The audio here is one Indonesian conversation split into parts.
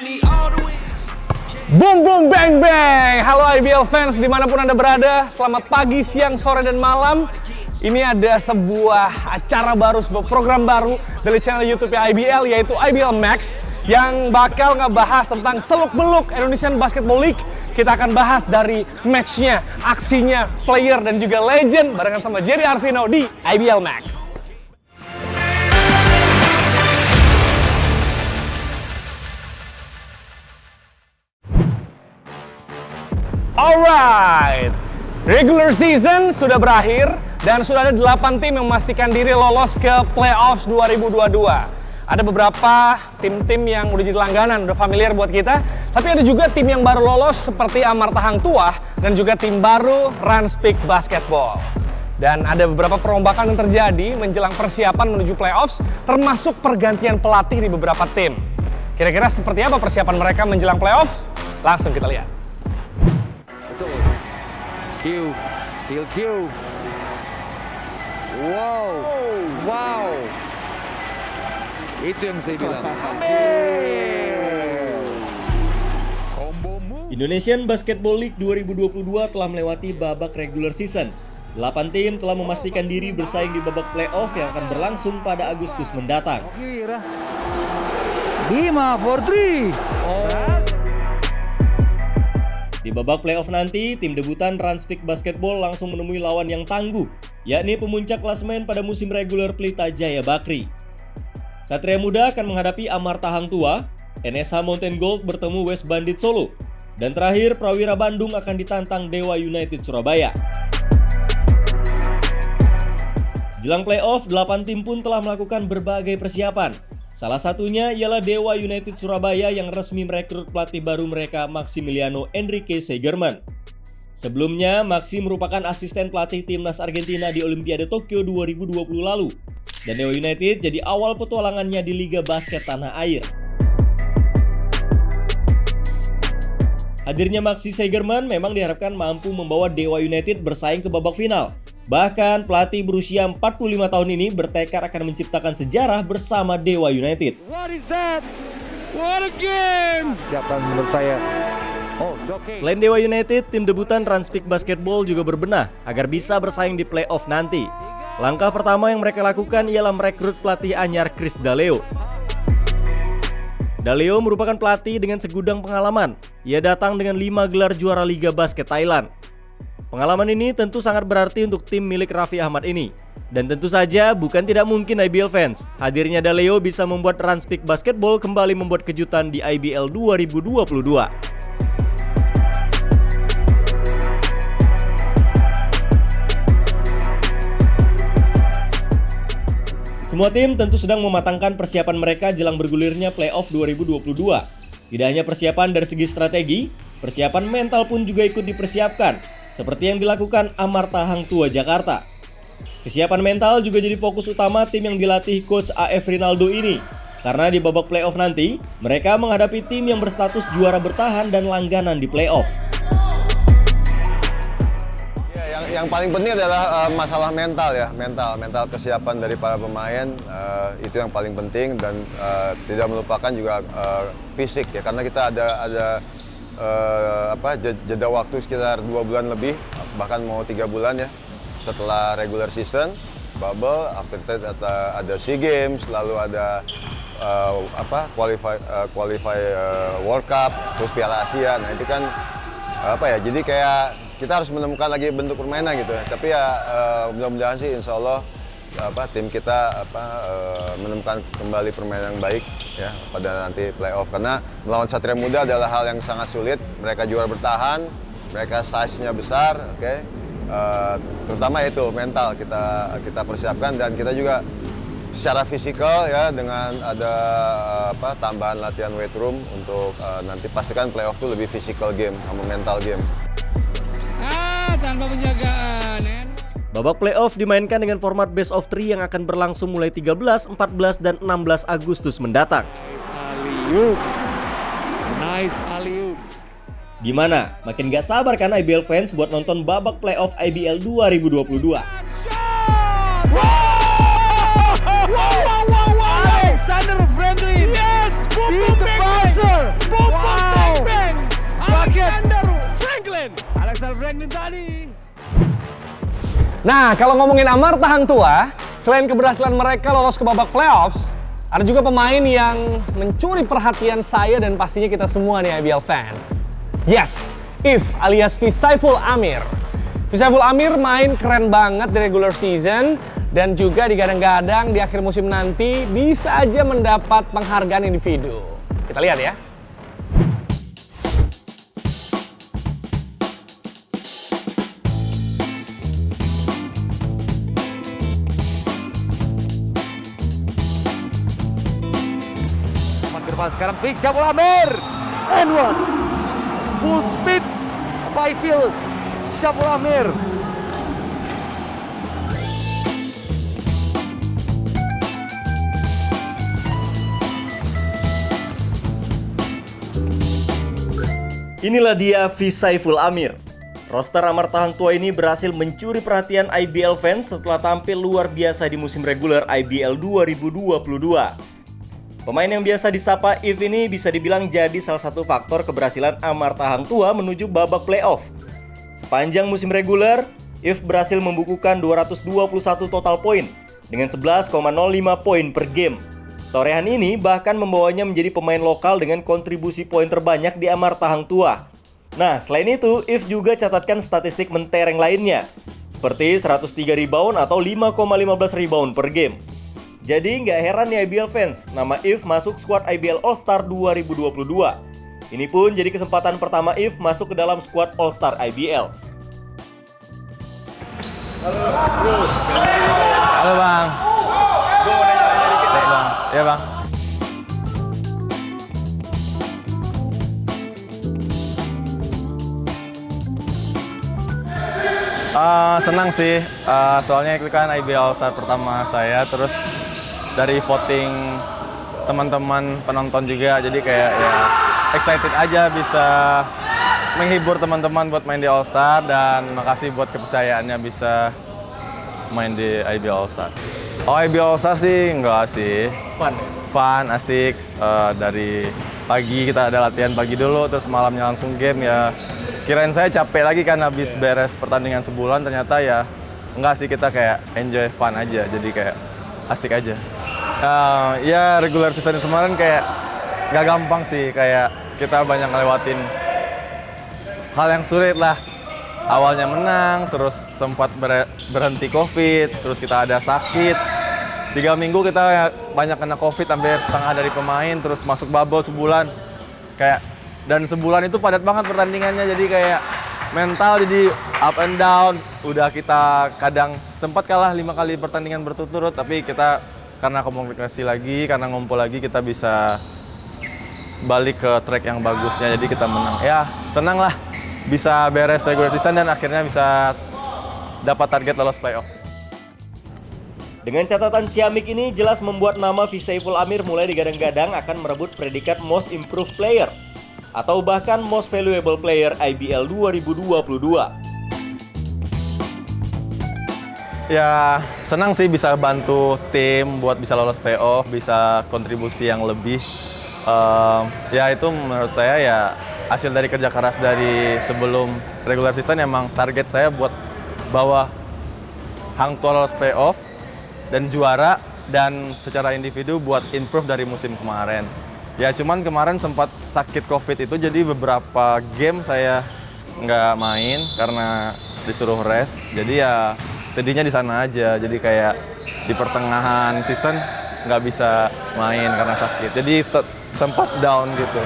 Boom boom bang bang. Halo IBL fans dimanapun Anda berada. Selamat pagi, siang, sore, dan malam. Ini ada sebuah acara baru, sebuah program baru dari channel YouTube IBL, yaitu IBL Max, yang bakal ngebahas tentang seluk-beluk Indonesian Basketball League. Kita akan bahas dari matchnya, aksinya, player, dan juga legend barengan sama Jerry Arvino di IBL Max. Alright, regular season sudah berakhir dan sudah ada 8 tim yang memastikan diri lolos ke playoffs 2022. Ada beberapa tim-tim yang udah jadi langganan, udah familiar buat kita. Tapi ada juga tim yang baru lolos seperti Amarta Hang Tuah dan juga tim baru Ranspik Basketball. Dan ada beberapa perombakan yang terjadi menjelang persiapan menuju playoffs, termasuk pergantian pelatih di beberapa tim. Kira-kira seperti apa persiapan mereka menjelang playoffs? Langsung kita lihat. Q, steal Q. Wow. Itu yang saya bilang. Indonesian Basketball League 2022 telah melewati babak regular season. 8 tim telah memastikan diri bersaing di babak playoff yang akan berlangsung pada Agustus mendatang. 5, 4, 3. Di babak playoff nanti, tim debutan Ranspik Basketball langsung menemui lawan yang tangguh, yakni pemuncak klasemen pada musim reguler Pelita Jaya Bakri. Satria Muda akan menghadapi Amarta Hang Tuah, NSH Mountain Gold bertemu West Bandit Solo, dan terakhir Prawira Bandung akan ditantang Dewa United Surabaya. Jelang playoff, 8 tim pun telah melakukan berbagai persiapan. Salah satunya ialah Dewa United Surabaya yang resmi merekrut pelatih baru mereka, Maximiliano Enrique Seigerman. Sebelumnya, Maxi merupakan asisten pelatih timnas Argentina di Olimpiade Tokyo 2020 lalu. Dan Dewa United jadi awal petualangannya di Liga Basket Tanah Air. Hadirnya Maxi Seigerman memang diharapkan mampu membawa Dewa United bersaing ke babak final. Bahkan pelatih berusia 45 tahun ini bertekad akan menciptakan sejarah bersama Dewa United. What is that? What a game! Siapa menurut saya? Selain Dewa United, tim debutan Ranspik Basketball juga berbenah agar bisa bersaing di playoff nanti. Langkah pertama yang mereka lakukan ialah merekrut pelatih anyar Chris Daleo. Daleo merupakan pelatih dengan segudang pengalaman. Ia datang dengan 5 gelar juara Liga Basket Thailand. Pengalaman ini tentu sangat berarti untuk tim milik Raffi Ahmad ini. Dan tentu saja bukan tidak mungkin IBL fans, hadirnya Daleo bisa membuat Ranspik Basketball kembali membuat kejutan di IBL 2022. Semua tim tentu sedang mematangkan persiapan mereka jelang bergulirnya playoff 2022. Tidak hanya persiapan dari segi strategi, persiapan mental pun juga ikut dipersiapkan. Seperti yang dilakukan Amarta Hang Tuah Jakarta. Kesiapan mental juga jadi fokus utama tim yang dilatih Coach AF Rinaldo ini. Karena di babak playoff nanti, mereka menghadapi tim yang berstatus juara bertahan dan langganan di playoff. Yang paling penting adalah masalah mental ya, mental kesiapan dari para pemain itu yang paling penting, dan tidak melupakan juga fisik ya, karena kita ada jeda waktu sekitar 2 bulan lebih, bahkan mau 3 bulan ya, setelah regular season, bubble, after that ada SEA Games, lalu ada qualify World Cup, terus Piala Asia. Nah itu kan jadi kayak kita harus menemukan lagi bentuk permainan gitu ya. Tapi ya mudah-mudahan sih insya Allah tim kita menemukan kembali permainan yang baik ya pada nanti playoff, karena melawan Satria Muda adalah hal yang sangat sulit. Mereka juara bertahan, mereka size-nya besar, terutama itu mental kita persiapkan, dan kita juga secara fisikal ya dengan ada tambahan latihan weight room untuk nanti pastikan playoff itu lebih physical game sama mental game. Tanpa penjagaan. Babak playoff dimainkan dengan format best of 3 yang akan berlangsung mulai 13, 14, dan 16 Agustus mendatang. Nice alley-oop. Gimana? Makin gak sabar kan IBL fans buat nonton babak playoff IBL 2022? Alexander Friendly. Yes! Boom, boom, Mintani. Nah, kalau ngomongin Amarta Hang Tua, selain keberhasilan mereka lolos ke babak playoffs, ada juga pemain yang mencuri perhatian saya dan pastinya kita semua nih IBL fans. Yes, If alias Fisaiful Amir. Fisaiful Amir main keren banget di regular season dan juga digadang-gadang di akhir musim nanti bisa aja mendapat penghargaan individu. Kita lihat ya. Sekarang Fisaiful Amir. And one. Full speed by Fisaiful Amir. Inilah dia Fisaiful Amir. Roster Amarta Hang Tua ini berhasil mencuri perhatian IBL fans setelah tampil luar biasa di musim reguler IBL 2022. Pemain yang biasa disapa If ini bisa dibilang jadi salah satu faktor keberhasilan Amarta Hang Tua menuju babak playoff. Sepanjang musim reguler, If berhasil membukukan 221 total poin dengan 11,05 poin per game. Torehan ini bahkan membawanya menjadi pemain lokal dengan kontribusi poin terbanyak di Amarta Hang Tua. Nah, selain itu, If juga catatkan statistik mentereng lainnya, seperti 103 rebound atau 5,15 rebound per game. Jadi nggak heran nih IBL fans, nama If masuk skuad IBL All-Star 2022. Ini pun jadi kesempatan pertama If masuk ke dalam skuad All-Star IBL. Halo Bang. Gue mau nanya-nanya dikit ya Bang. Iya Bang. Senang sih, soalnya itu kan IBL All-Star pertama saya, terus dari voting teman-teman penonton juga, jadi kayak ya excited aja bisa menghibur teman-teman buat main di All-Star, dan makasih buat kepercayaannya bisa main di IBL All-Star. Oh, IBL All-Star sih enggak sih. Fun, asik. Dari pagi kita ada latihan pagi dulu, terus malamnya langsung game ya. Kirain saya capek lagi kan habis beres pertandingan sebulan, ternyata ya enggak sih, kita kayak enjoy fun aja, jadi kayak asik aja. Ya regular season kemarin kayak nggak gampang sih, kayak kita banyak ngelewatin hal yang sulit lah. Awalnya menang, terus sempat berhenti COVID, terus kita ada sakit. 3 minggu kita banyak kena COVID, hampir setengah dari pemain, terus masuk bubble sebulan. Dan sebulan itu padat banget pertandingannya, jadi kayak mental jadi up and down. Udah kita kadang sempat kalah 5 kali pertandingan berturut-turut, tapi kita karena komunikasi lagi, karena ngumpul lagi, kita bisa balik ke track yang bagusnya, jadi kita menang. Ya, senang lah bisa beres regular season dan akhirnya bisa dapat target lolos playoff. Dengan catatan ciamik ini jelas membuat nama Fisaiful Amir mulai digadang-gadang akan merebut predikat Most Improved Player atau bahkan Most Valuable Player IBL 2022. Ya, senang sih bisa bantu tim buat bisa lolos playoff, bisa kontribusi yang lebih. Ya itu menurut saya ya hasil dari kerja keras dari sebelum regular season. Emang target saya buat bawa Hang Tua lolos playoff dan juara, dan secara individu buat improve dari musim kemarin. Ya cuman kemarin sempat sakit COVID itu, jadi beberapa game saya nggak main karena disuruh rest. Jadi ya sedihnya di sana aja, jadi kayak di pertengahan season nggak bisa main karena sakit, jadi sempat down gitu.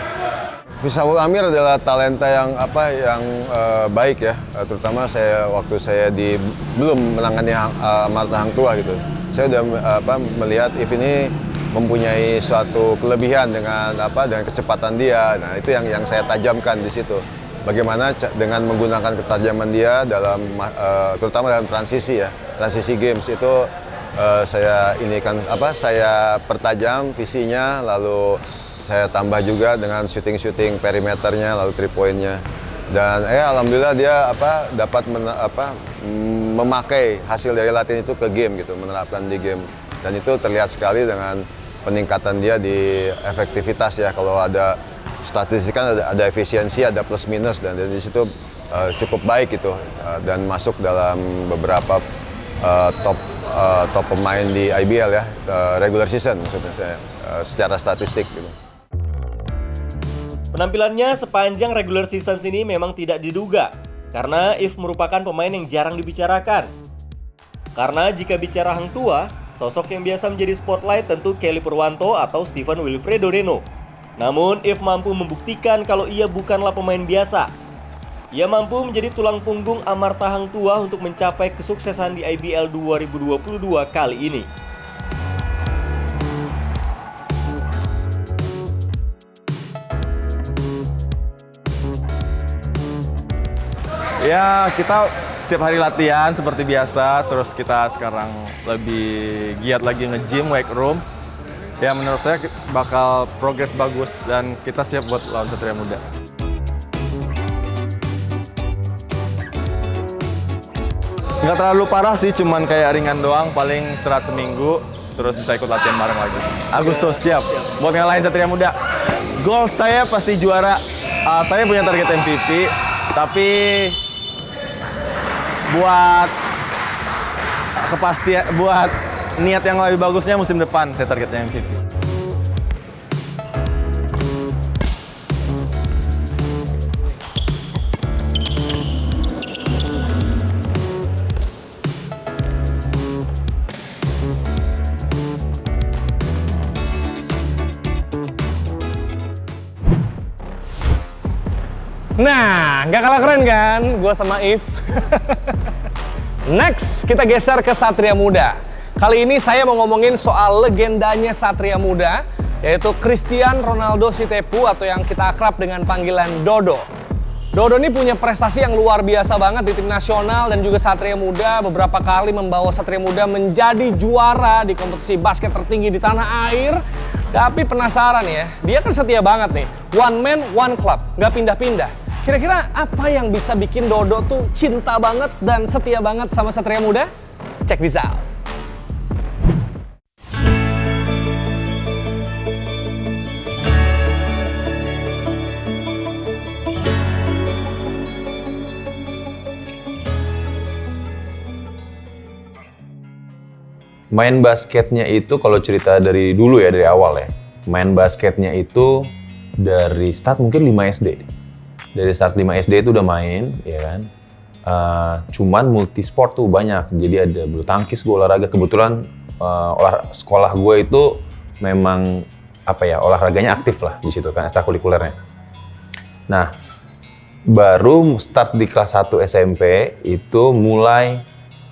Fisaiful Amir adalah talenta yang baik ya, terutama waktu saya belum menangani Amarta Hang Tua gitu. Saya udah melihat If ini mempunyai suatu kelebihan dengan kecepatan dia. Nah itu yang saya tajamkan di situ. Bagaimana dengan menggunakan ketajaman dia terutama dalam transisi games itu saya pertajam visinya, lalu saya tambah juga dengan shooting perimeternya, lalu 3 poinnya, dan alhamdulillah dia dapat memakai hasil dari latihan itu ke game gitu, menerapkan di game, dan itu terlihat sekali dengan peningkatan dia di efektivitas ya. Kalau ada statistik kan ada efisiensi, ada plus minus, dan di situ cukup baik gitu dan masuk dalam beberapa top pemain di IBL ya, regular season maksudnya saya, secara statistik gitu. Penampilannya sepanjang regular season ini memang tidak diduga, karena If merupakan pemain yang jarang dibicarakan. Karena jika bicara Hang Tua, sosok yang biasa menjadi spotlight tentu Kelly Purwanto atau Steven Wilfredo Reno. Namun If mampu membuktikan kalau ia bukanlah pemain biasa. Ia mampu menjadi tulang punggung amarta Hang Tua untuk mencapai kesuksesan di IBL 2022 kali ini. Ya, kita tiap hari latihan seperti biasa, terus kita sekarang lebih giat lagi nge-gym, weight room. Ya, menurut saya bakal progres bagus dan kita siap buat lawan Satria Muda. Nggak terlalu parah sih, cuman kayak ringan doang, paling istirahat seminggu, terus bisa ikut latihan bareng lagi. Agustus, siap. Buat ngalahin Satria Muda. Goal saya pasti juara. Saya punya target MVP, tapi buat kepastian, buat niat yang lebih bagusnya musim depan, saya targetnya MVP. Nah, nggak kalah keren kan? Gue sama If. Next, kita geser ke Satria Muda. Kali ini saya mau ngomongin soal legendanya Satria Muda, yaitu Christian Ronaldo Sitepu atau yang kita akrab dengan panggilan Dodo. Dodo ini punya prestasi yang luar biasa banget di tim nasional dan juga Satria Muda beberapa kali membawa Satria Muda menjadi juara di kompetisi basket tertinggi di tanah air. Tapi penasaran ya, dia kan setia banget nih. One man, one club, nggak pindah-pindah. Kira-kira apa yang bisa bikin Dodo tuh cinta banget dan setia banget sama Satria Muda? Check this out. Main basketnya itu kalau cerita dari dulu ya, dari awal ya. Main basketnya itu dari start mungkin 5 SD. Dari start 5 SD itu udah main, ya kan. Cuman multisport tuh banyak. Jadi ada bulu tangkis, gue olahraga. Kebetulan sekolah gue itu memang olahraganya aktif lah di situ kan, ekstrakurikulernya. Nah, baru start di kelas 1 SMP itu mulai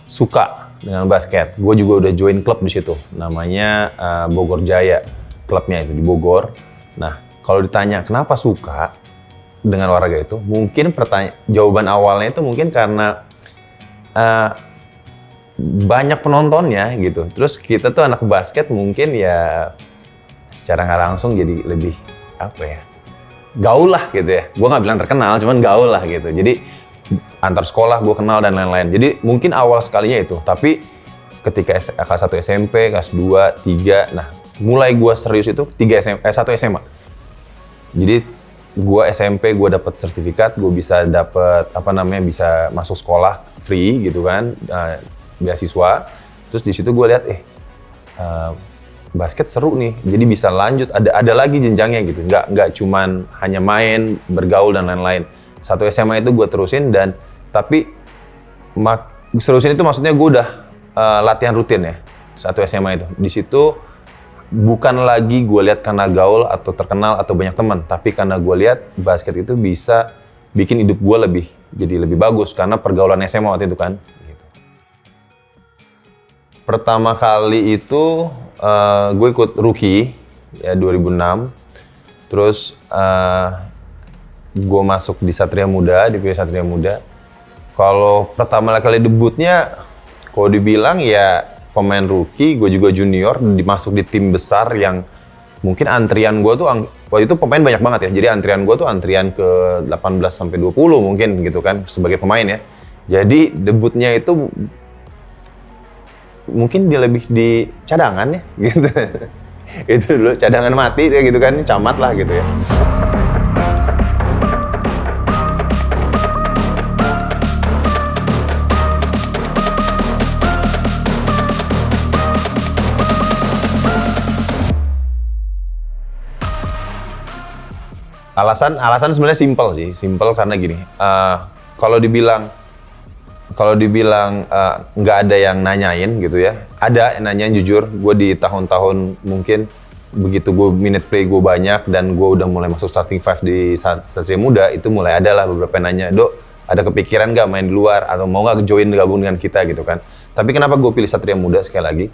suka dengan basket. Gue juga udah join klub di situ, namanya Bogor Jaya, klubnya itu di Bogor. Nah, kalau ditanya kenapa suka dengan olahraga itu, mungkin jawaban awalnya itu mungkin karena banyak penontonnya gitu. Terus kita tuh anak basket mungkin ya secara nggak langsung jadi lebih gaul lah gitu ya. Gue nggak bilang terkenal, cuman gaul lah gitu. Jadi antar sekolah gue kenal dan lain-lain. Jadi mungkin awal sekalinya itu. Tapi ketika kelas 1 SMP, kelas 2, 3, nah mulai gue serius itu 1 SMA. Jadi gue SMP, gue dapet sertifikat, gue bisa dapet bisa masuk sekolah free gitu kan, beasiswa. Terus di situ gue lihat, basket seru nih, jadi bisa lanjut, ada lagi jenjangnya gitu, nggak cuman hanya main, bergaul dan lain-lain. 1 SMA itu gue terusin tapi terusin itu maksudnya gue udah latihan rutin ya, 1 SMA itu. Di situ bukan lagi gue lihat karena gaul atau terkenal atau banyak teman, tapi karena gue lihat basket itu bisa bikin hidup gue jadi lebih bagus karena pergaulan SMA waktu itu kan. Gitu. Pertama kali itu gue ikut rookie ya 2006, terus gue masuk di Satria Muda, di PW Satria Muda. Kalau pertama kali debutnya, kalau dibilang ya pemain rookie, gue juga junior, dimasuk di tim besar yang mungkin antrian gue tuh, waktu itu pemain banyak banget ya, jadi antrian gue tuh antrian ke 18-20 mungkin gitu kan, sebagai pemain ya. Jadi debutnya itu mungkin dia lebih di cadangan ya, gitu. Itu dulu cadangan mati ya gitu kan, camat lah gitu ya. Alasan sebenarnya simpel karena gini. Kalau dibilang nggak ada yang nanyain gitu ya, ada yang nanyain jujur. Gue di tahun-tahun mungkin begitu gue minute play gue banyak dan gue udah mulai masuk starting five di Satria Muda, itu mulai ada lah beberapa yang nanya, Dok, ada kepikiran nggak main di luar atau mau nggak join gabung dengan kita gitu kan. Tapi kenapa gue pilih Satria Muda sekali lagi?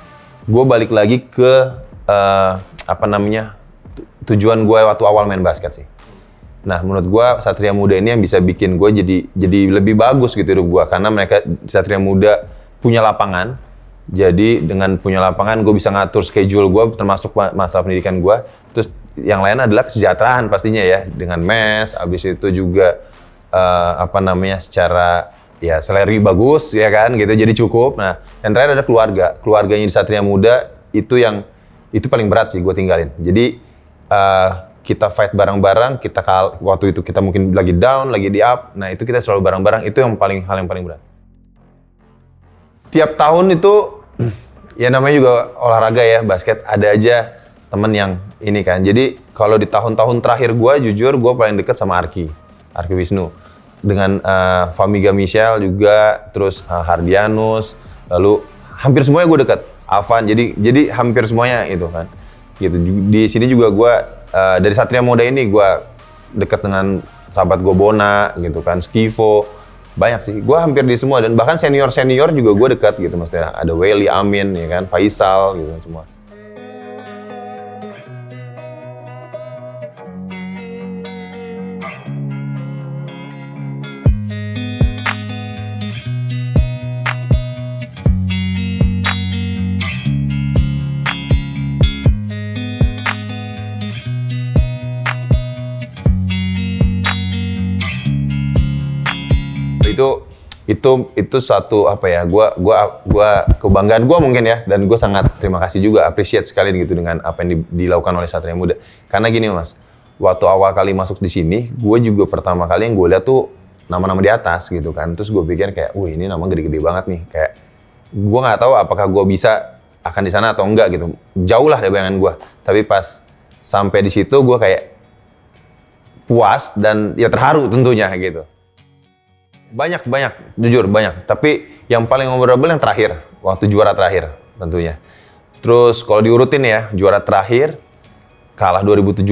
Gue balik lagi ke tujuan gue waktu awal main basket sih. Nah, menurut gue Satria Muda ini yang bisa bikin gue jadi lebih bagus gitu hidup gue, karena mereka Satria Muda punya lapangan. Jadi dengan punya lapangan gue bisa ngatur schedule gue, termasuk masalah pendidikan gue. Terus yang lain adalah kesejahteraan pastinya ya, dengan mes. Abis itu juga secara ya salary bagus ya kan gitu, jadi cukup. Nah, yang terakhir ada keluarganya di Satria Muda, itu paling berat sih gue tinggalin. Jadi kita fight bareng-bareng, waktu itu kita mungkin lagi down, lagi di up, nah itu kita selalu bareng-bareng, itu hal yang paling berat. Tiap tahun itu, ya namanya juga olahraga ya, basket, ada aja temen yang ini kan. Jadi kalau di tahun-tahun terakhir gue, jujur gue paling deket sama Arki Wisnu. Dengan Famiga Michelle juga, terus Hardianus, lalu hampir semuanya gue deket. Avan, jadi hampir semuanya itu kan. Gitu. Di sini juga gue dari Satria Muda ini gue deket dengan sahabat gue Bona gitu kan, Skivo, banyak sih. Gue hampir di semua dan bahkan senior juga gue dekat gitu, maksudnya ada Welly, Amin ya kan, Faisal gitu semua. Itu suatu gua kebanggaan gua mungkin ya, dan gua sangat terima kasih juga, appreciate sekali gitu dengan apa yang dilakukan oleh Satria Muda. Karena gini Mas, waktu awal kali masuk di sini, gua juga pertama kali yang gua lihat tuh nama-nama di atas gitu kan. Terus gua pikir kayak, wih ini nama gede-gede banget nih. Kayak gua nggak tahu apakah gua bisa akan di sana atau enggak gitu. Jauh lah dari bayangan gua. Tapi pas sampai di situ gua kayak puas dan ya terharu tentunya gitu. Banyak, jujur banyak. Tapi yang paling memorable yang terakhir, waktu juara terakhir tentunya. Terus kalau diurutin ya, juara terakhir kalah 2017,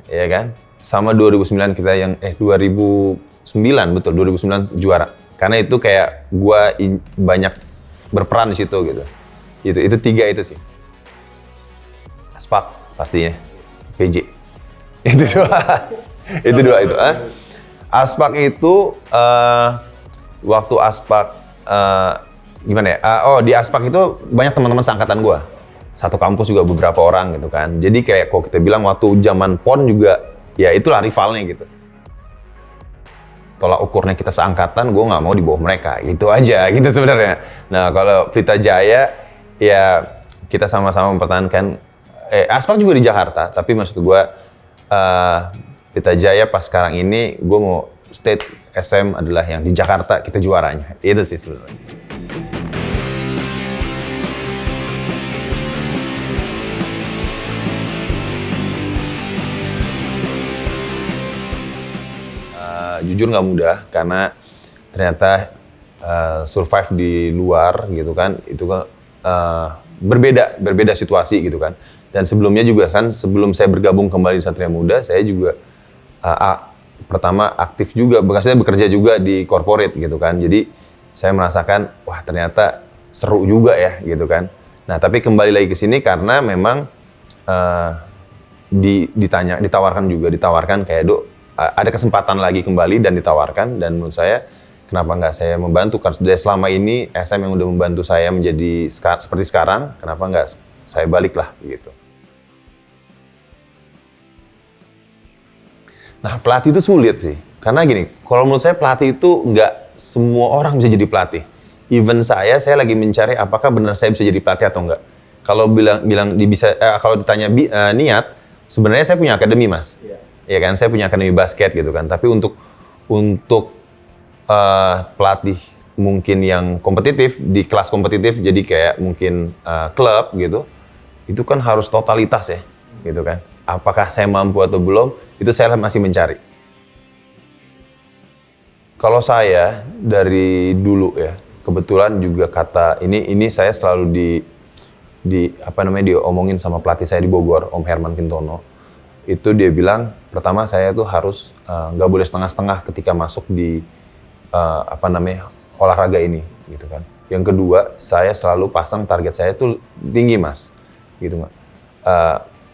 ya kan? Sama 2009 kita yang 2009 betul, 2009 juara. Karena itu kayak gua banyak berperan di situ gitu. Itu tiga itu sih. Aspak pastinya, PJ. Itu dua itu. Aspak itu waktu Aspak gimana ya? Di Aspak itu banyak teman-teman seangkatan gue. Satu kampus juga beberapa orang gitu kan. Jadi kayak kalau kita bilang waktu zaman PON juga ya itulah rivalnya gitu. Tolak ukurnya kita seangkatan, gue nggak mau di bawah mereka. Gitu aja gitu sebenarnya. Nah kalau Pelita Jaya ya kita sama-sama mempertahankan. Aspak juga di Jakarta, tapi maksud gue Pelita Jaya pas sekarang ini gue mau state SM adalah yang di Jakarta kita juaranya. Itu sih sebenarnya. Jujur nggak mudah karena ternyata survive di luar gitu kan, itu kan berbeda situasi gitu kan. Dan sebelumnya juga kan, sebelum saya bergabung kembali di Satria Muda, saya juga pertama aktif juga, bekasnya bekerja juga di corporate gitu kan. Jadi saya merasakan, wah ternyata seru juga ya gitu kan. Nah tapi kembali lagi ke sini karena memang ditawarkan kayak Dok, ada kesempatan lagi kembali dan ditawarkan, dan menurut saya kenapa nggak saya membantu, kan sudah selama ini SM yang udah membantu saya menjadi seperti sekarang, kenapa nggak saya balik lah gitu. Nah pelatih itu sulit sih, karena gini, kalau menurut saya pelatih itu nggak semua orang bisa jadi pelatih. Even saya lagi mencari apakah benar saya bisa jadi pelatih atau enggak. Kalau kalau ditanya niat, sebenarnya saya punya akademi Mas, ya kan, saya punya akademi basket gitu kan. Tapi untuk pelatih mungkin yang kompetitif di kelas kompetitif, jadi kayak mungkin klub gitu, itu kan harus totalitas ya, gitu kan. Apakah saya mampu atau belum? Itu saya masih mencari. Kalau saya dari dulu ya, kebetulan juga kata ini saya selalu diomongin sama pelatih saya di Bogor, Om Herman Kintono. Itu dia bilang, pertama saya tuh harus nggak boleh setengah-setengah ketika masuk di olahraga ini, gitu kan. Yang kedua, saya selalu pasang target saya tuh tinggi, Mas, gitu nggak.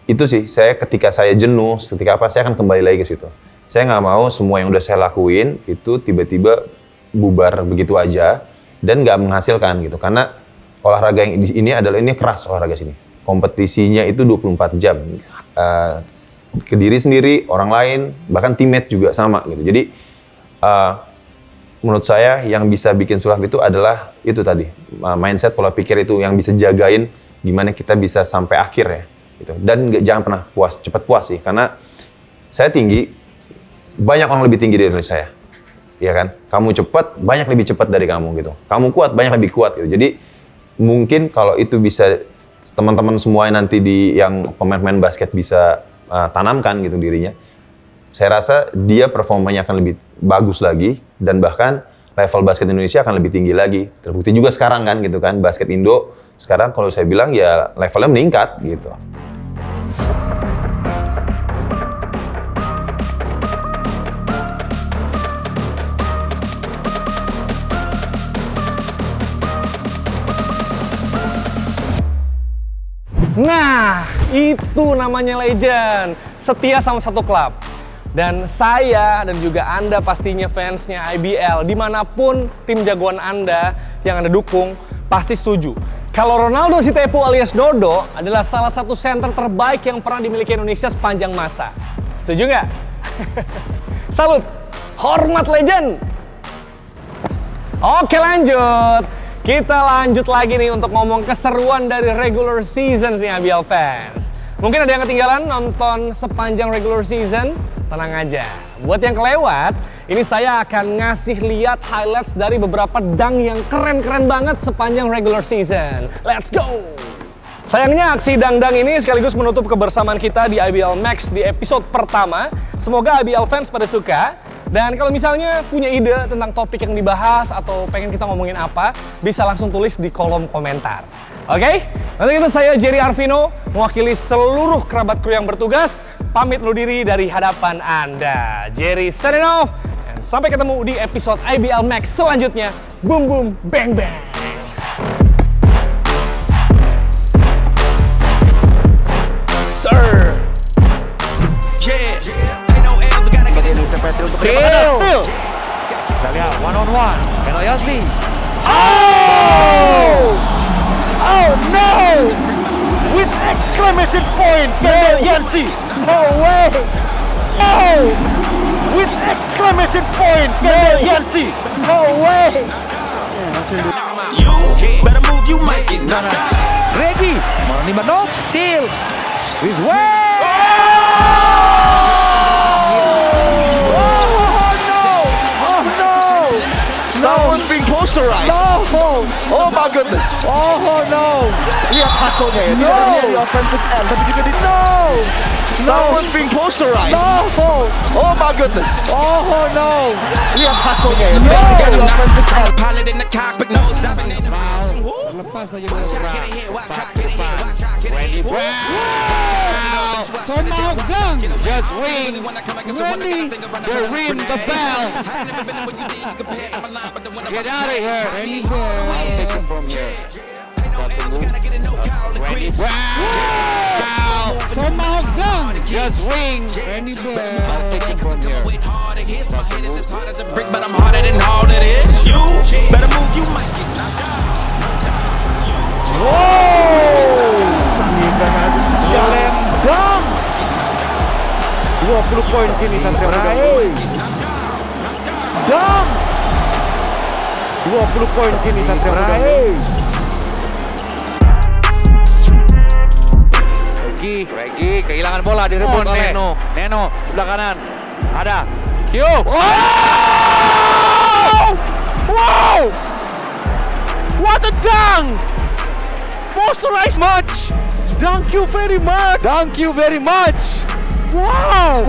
Itu sih, saya ketika saya jenuh, ketika apa, saya akan kembali lagi ke situ. Saya nggak mau semua yang udah saya lakuin itu tiba-tiba bubar begitu aja dan nggak menghasilkan gitu. Karena olahraga yang ini keras olahraga sini. Kompetisinya itu 24 jam. Ke diri sendiri, orang lain, bahkan teammate juga sama gitu. Jadi menurut saya yang bisa bikin sulap itu adalah itu tadi, mindset, pola pikir itu yang bisa jagain gimana kita bisa sampai akhir ya. Gitu. Dan jangan pernah cepat puas sih, karena saya tinggi, banyak orang lebih tinggi dari saya, ya kan? Kamu cepat, banyak lebih cepat dari kamu gitu. Kamu kuat, banyak lebih kuat gitu. Jadi mungkin kalau itu bisa teman-teman semua nanti yang pemain-pemain basket bisa tanamkan gitu dirinya, saya rasa dia performanya akan lebih bagus lagi dan bahkan level basket Indonesia akan lebih tinggi lagi. Terbukti juga sekarang kan gitu kan, basket Indo sekarang kalau saya bilang ya levelnya meningkat gitu. Nah, itu namanya legend. Setia sama satu klub. Dan saya dan juga Anda pastinya fansnya IBL, dimanapun tim jagoan Anda yang Anda dukung, pasti setuju. Kalau Ronaldo Sitepu alias Dodo adalah salah satu center terbaik yang pernah dimiliki Indonesia sepanjang masa. Setuju nggak? Salut! Hormat legend! Oke, lanjut. Kita lanjut lagi nih untuk ngomong keseruan dari regular season nih IBL fans. Mungkin ada yang ketinggalan nonton sepanjang regular season? Tenang aja. Buat yang kelewat, ini saya akan ngasih lihat highlights dari beberapa dunk yang keren-keren banget sepanjang regular season. Let's go! Sayangnya aksi dang-dang ini sekaligus menutup kebersamaan kita di IBL Max di episode pertama. Semoga IBL fans pada suka. Dan kalau misalnya punya ide tentang topik yang dibahas atau pengen kita ngomongin apa, bisa langsung tulis di kolom komentar. Oke? Nanti itu saya Jerry Arvino, mewakili seluruh kerabat kru yang bertugas, pamit undur diri dari hadapan Anda. Jerry signing off, dan sampai ketemu di episode IBL Max selanjutnya. Boom boom bang bang. Sir. Still. Kita lihat one on one. Keno Yasli. Oh! Oh no! With exclamation point, Keno Yancy. No way! Oh! With exclamation point, Keno Yancy. No way! You better move, you might get knocked out. Reggie. Manimano. Still. His way. Someone's being posterized. No! Oh my goodness. Oh no! Lihat hasilnya ya. Tidak hanya di offensive end, tapi juga di Someone's being posterized. No! Oh my goodness. Oh no! Lihat hasilnya ya. No! Tidak hanya di offensive end. Pilot in the cockpit, nose diving in the Lepas saja Tomahawk gun, just wing. Ready, the ring, the bell. Get out of here. Ready, wow. Tomahawk gun, just wing. Ready, bell. Take it from here. But I'm harder than all of this. You better move, you might get knocked out. Selendang 20 poin kini Satria Muda. Dang 20 poin kini Satria Muda. Regi kehilangan bola di rebound oleh Neno sebelah kanan. Ada Kyo. Wow! What a dunk! Posterized much. Thank you very much. Wow!